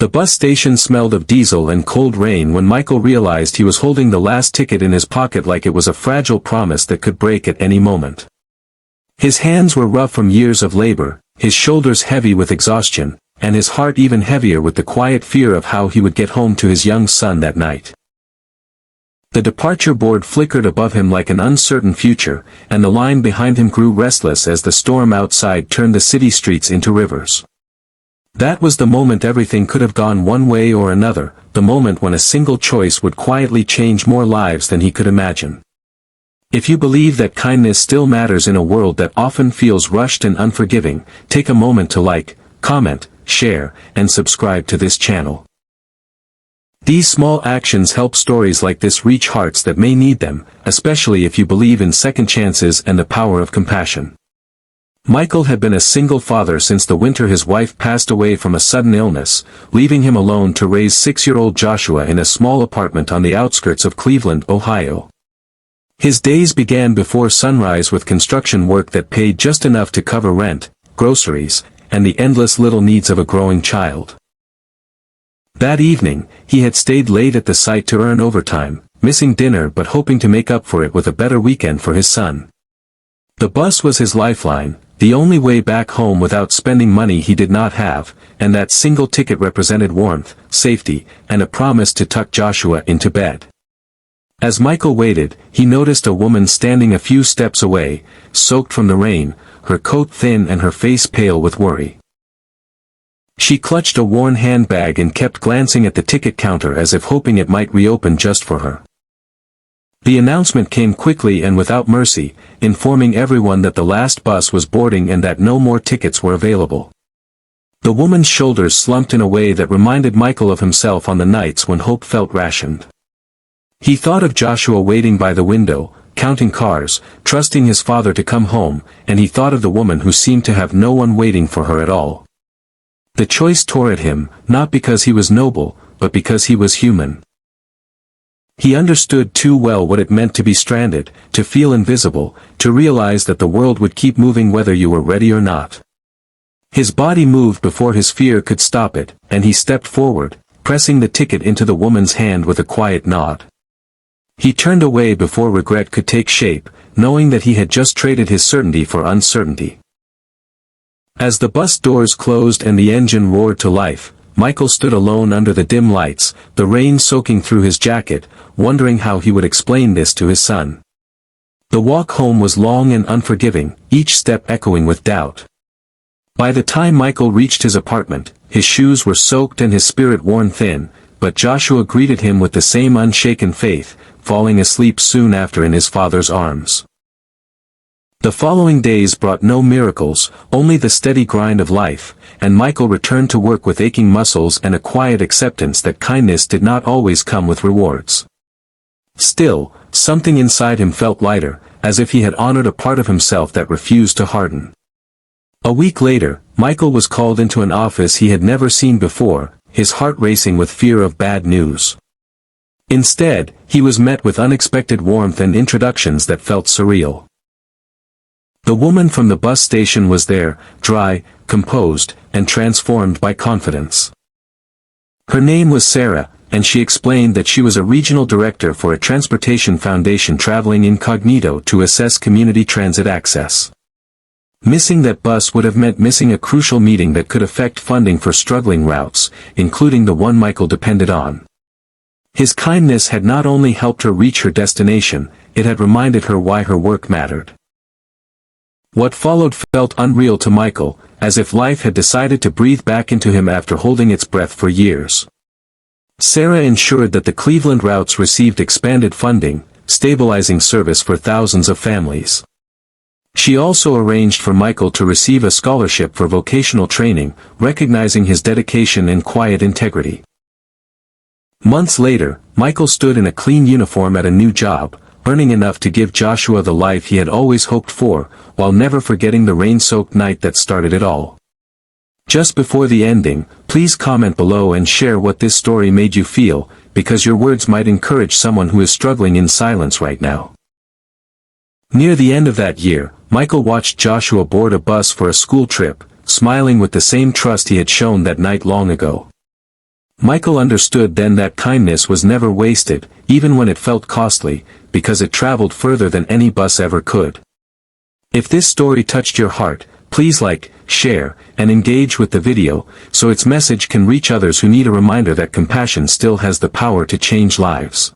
The bus station smelled of diesel and cold rain when Michael realized he was holding the last ticket in his pocket like it was a fragile promise that could break at any moment. His hands were rough from years of labor, his shoulders heavy with exhaustion, and his heart even heavier with the quiet fear of how he would get home to his young son that night. The departure board flickered above him like an uncertain future, and the line behind him grew restless as the storm outside turned the city streets into rivers. That was the moment everything could have gone one way or another, the moment when a single choice would quietly change more lives than he could imagine. If you believe that kindness still matters in a world that often feels rushed and unforgiving, take a moment to like, comment, share, and subscribe to this channel. These small actions help stories like this reach hearts that may need them, especially if you believe in second chances and the power of compassion. Michael had been a single father since the winter his wife passed away from a sudden illness, leaving him alone to raise 6-year-old Joshua in a small apartment on the outskirts of Cleveland, Ohio. His days began before sunrise with construction work that paid just enough to cover rent, groceries, and the endless little needs of a growing child. That evening, he had stayed late at the site to earn overtime, missing dinner but hoping to make up for it with a better weekend for his son. The bus was his lifeline, the only way back home without spending money he did not have, and that single ticket represented warmth, safety, and a promise to tuck Joshua into bed. As Michael waited, he noticed a woman standing a few steps away, soaked from the rain, her coat thin and her face pale with worry. She clutched a worn handbag and kept glancing at the ticket counter as if hoping it might reopen just for her. The announcement came quickly and without mercy, informing everyone that the last bus was boarding and that no more tickets were available. The woman's shoulders slumped in a way that reminded Michael of himself on the nights when hope felt rationed. He thought of Joshua waiting by the window, counting cars, trusting his father to come home, and he thought of the woman who seemed to have no one waiting for her at all. The choice tore at him, not because he was noble, but because he was human. He understood too well what it meant to be stranded, to feel invisible, to realize that the world would keep moving whether you were ready or not. His body moved before his fear could stop it, and he stepped forward, pressing the ticket into the woman's hand with a quiet nod. He turned away before regret could take shape, knowing that he had just traded his certainty for uncertainty. As the bus doors closed and the engine roared to life, Michael stood alone under the dim lights, the rain soaking through his jacket, wondering how he would explain this to his son. The walk home was long and unforgiving, each step echoing with doubt. By the time Michael reached his apartment, his shoes were soaked and his spirit worn thin, but Joshua greeted him with the same unshaken faith, falling asleep soon after in his father's arms. The following days brought no miracles, only the steady grind of life, and Michael returned to work with aching muscles and a quiet acceptance that kindness did not always come with rewards. Still, something inside him felt lighter, as if he had honored a part of himself that refused to harden. A week later, Michael was called into an office he had never seen before, his heart racing with fear of bad news. Instead, he was met with unexpected warmth and introductions that felt surreal. The woman from the bus station was there, dry, composed, and transformed by confidence. Her name was Sarah, and she explained that she was a regional director for a transportation foundation traveling incognito to assess community transit access. Missing that bus would have meant missing a crucial meeting that could affect funding for struggling routes, including the one Michael depended on. His kindness had not only helped her reach her destination, it had reminded her why her work mattered. What followed felt unreal to Michael, as if life had decided to breathe back into him after holding its breath for years. Sarah ensured that the Cleveland routes received expanded funding, stabilizing service for thousands of families. She also arranged for Michael to receive a scholarship for vocational training, recognizing his dedication and quiet integrity. Months later, Michael stood in a clean uniform at a new job, earning enough to give Joshua the life he had always hoped for, while never forgetting the rain-soaked night that started it all. Just before the ending, please comment below and share what this story made you feel, because your words might encourage someone who is struggling in silence right now. Near the end of that year, Michael watched Joshua board a bus for a school trip, smiling with the same trust he had shown that night long ago. Michael understood then that kindness was never wasted, even when it felt costly, because it traveled further than any bus ever could. If this story touched your heart, please like, share, and engage with the video, so its message can reach others who need a reminder that compassion still has the power to change lives.